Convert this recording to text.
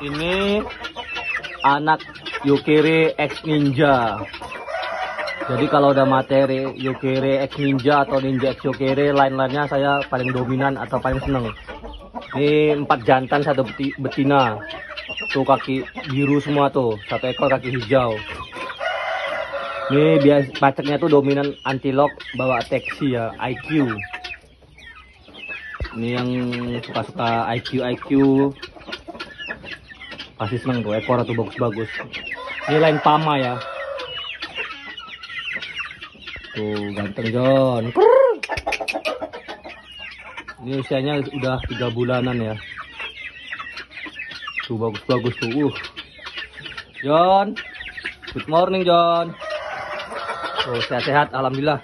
Ini anak Yukiri X Ninja. Jadi kalau udah materi Yukiri X Ninja atau Ninja X Yukiri, lain-lainnya saya paling dominan atau paling seneng. Ini 4 jantan, 1 betina. Tuh kaki biru semua tuh, 1 ekor kaki hijau. Ini biasa pacarnya tuh dominan anti-lock, bawa Texi ya, IQ. Ini yang suka-suka IQ pasti seneng tuh, ekor tuh bagus-bagus. Ini lain Pama ya. Tuh ganteng John. Ini usianya udah 3 bulanan ya. Tuh bagus-bagus tuh. John, good morning John. Tuh sehat-sehat, alhamdulillah.